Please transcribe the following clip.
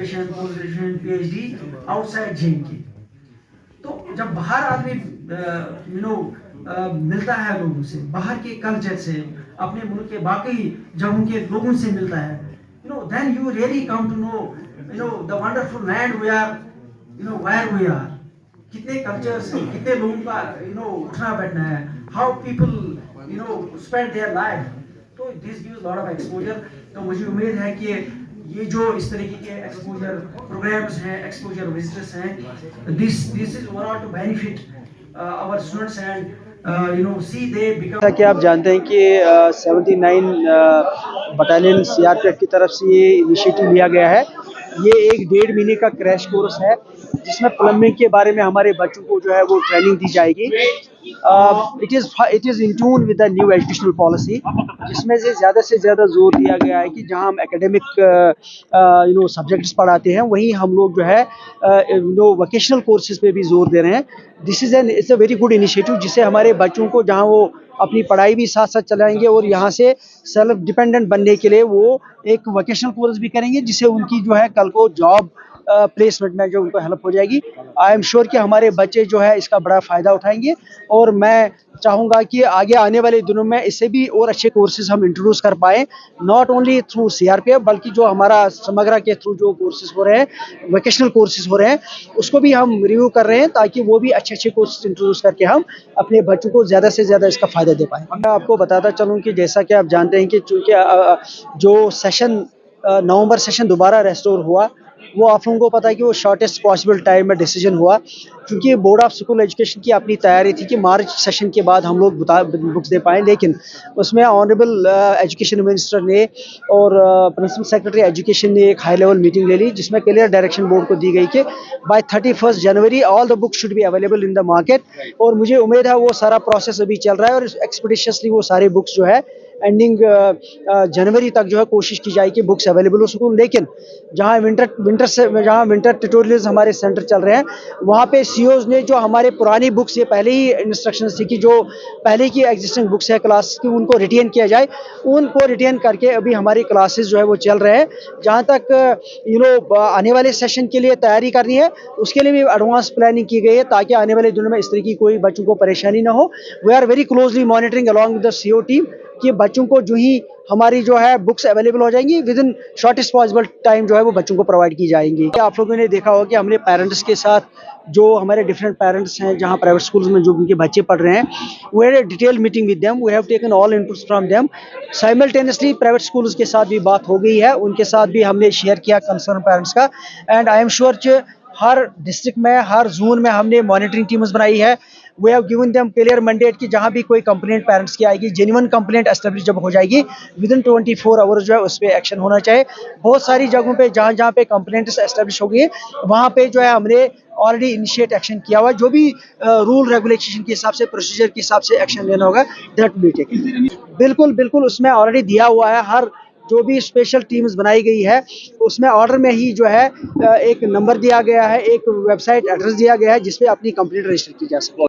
Graduation, post graduation, PhD outside JNK। तो जब बाहर आदमी मिलता है लोगों से, बाहर के कल्चर से, अपने मुल्क के बाकी जगहों के लोगों से मिलता है, then you really come to know the wonderful land we are, where we are, कितने कल्चर्स हैं, कितने लोगों का उठना बैठना है, how people spend their life। तो this gives lot of exposure। तो मुझे उम्मीद है कि ये जो इस तरीके के एक्सपोजर प्रोग्राम्स हैं, एक्सपोजर विजिटर्स हैं, this is overall to benefit our students and see they become। जैसा कि आप जानते हैं कि 79 बटालियन CRPF की तरफ से ये इनिशिएटिव लिया गया है। ये एक 1.5 महीने का क्रैश कोर्स है जिसमें प्लम्बिंग के बारे में हमारे बच्चों को जो है वो ट्रेनिंग दी जाएगी। It is in tune with the new educational policy, जिसमें से ज़्यादा जोर दिया गया है कि जहां हम एकेडमिक सब्जेक्ट्स पढ़ाते हैं, वहीं हम लोग जो है वोकेशनल कोर्सेज पे भी जोर दे रहे हैं। It's a very good initiative, जिससे हमारे बच्चों को जहां वो अपनी पढ़ाई भी साथ साथ चलाएंगे और यहाँ से सेल्फ डिपेंडेंट बनने के लिए वो एक वोकेशनल कोर्स भी करेंगे, जिससे उनकी जो है कल को जॉब प्लेसमेंट में जो उनको हेल्प हो जाएगी। आई एम श्योर कि हमारे बच्चे जो है इसका बड़ा फ़ायदा उठाएंगे और मैं चाहूँगा कि आगे आने वाले दिनों में इससे भी और अच्छे कोर्सेज हम इंट्रोड्यूस कर पाएँ, नॉट ओनली थ्रू CRPF बल्कि जो हमारा समग्रा के थ्रू जो कोर्सेज हो रहे हैं, वोकेशनल कोर्सेज हो रहे हैं, उसको भी हम रिव्यू कर रहे हैं ताकि वो भी अच्छे कोर्सेज इंट्रोड्यूस करके हम अपने बच्चों को ज़्यादा से ज़्यादा इसका फ़ायदा दे पाएँ। मैं आपको बताता चलूँ कि जैसा कि आप जानते हैं कि चूँकि जो सेशन नवंबर सेशन दोबारा रेस्टोर हुआ, वो आप लोगों को पता है कि वो शॉर्टेस्ट पॉसिबल टाइम में डिसीजन हुआ, क्योंकि बोर्ड ऑफ स्कूल एजुकेशन की अपनी तैयारी थी कि मार्च सेशन के बाद हम लोग बुक्स दे पाएँ, लेकिन उसमें ऑनरेबल एजुकेशन मिनिस्टर ने और प्रिंसिपल सेक्रेटरी एजुकेशन ने एक हाई लेवल मीटिंग ले ली, जिसमें क्लियर डायरेक्शन बोर्ड को दी गई कि by 31 January all the books should be available in the market. और मुझे उम्मीद है वो सारा प्रोसेस अभी चल रहा है और एक्सपीडिशियसली वो सारे बुक्स जो है एंडिंग जनवरी तक जो है कोशिश की जाए कि बुक्स अवेलेबल हो सकूँ। लेकिन जहाँ विंटर ट्यूटोरियल्स हमारे सेंटर चल रहे हैं, वहाँ पे CEOs ने जो हमारे पुरानी बुक्स, ये पहले ही इंस्ट्रक्शंस थी कि जो पहले की एग्जिस्टिंग बुक्स है क्लास की, उनको रिटेन किया जाए। उनको रिटेन करके अभी हमारी क्लासेस जो है वो चल रहे हैं। जहाँ तक आने वाले सेशन के लिए तैयारी करनी है, उसके लिए भी एडवांस प्लानिंग की गई है ताकि आने वाले दिनों में इस तरह की कोई बच्चों को परेशानी ना हो। We are very closely monitoring along with the CO team कि बच्चों को जो ही हमारी जो है बुक्स अवेलेबल हो जाएंगी, with in shortest possible time जो है वो बच्चों को प्रोवाइड की जाएंगी। आप लोगों ने देखा होगा कि हमने पेरेंट्स के साथ, जो हमारे डिफरेंट पेरेंट्स हैं जहाँ प्राइवेट स्कूल्स में जो उनके बच्चे पढ़ रहे हैं, we had a detail meeting with them, we have taken all inputs from them. Simultaneously private schools के साथ भी बात हो गई है, उनके साथ भी हमने शेयर किया कंसर्न पेरेंट्स का। एंड आई एम श्योर हर डिस्ट्रिक्ट में, हर जोन में हमने मॉनिटरिंग टीम्स बनाई है। We have given them clear mandate कि जहाँ भी कोई कंप्लेंट पेरेंट्स की आएगी, जेन्युइन कंप्लेंट एस्टेब्लिश जब हो जाएगी, विद इन 24 आवर्स जो है उस पर एक्शन होना चाहिए। बहुत सारी जगहों पे जहाँ पे कंप्लेंट्स एस्टेब्लिश हो गई है, वहाँ पे जो है हमने ऑलरेडी इनिशिएट एक्शन किया हुआ है। जो भी रूल रेगुलेशन के हिसाब से, प्रोसीजर के हिसाब से एक्शन लेना होगा, दैट विल बी टेकन। बिल्कुल उसमें ऑलरेडी दिया हुआ है। हर जो भी स्पेशल टीम्स बनाई गई है, उसमें ऑर्डर में ही जो है एक नंबर दिया गया है, एक वेबसाइट एड्रेस दिया गया है जिस पे अपनी कंप्लेंट रजिस्टर की जा सके।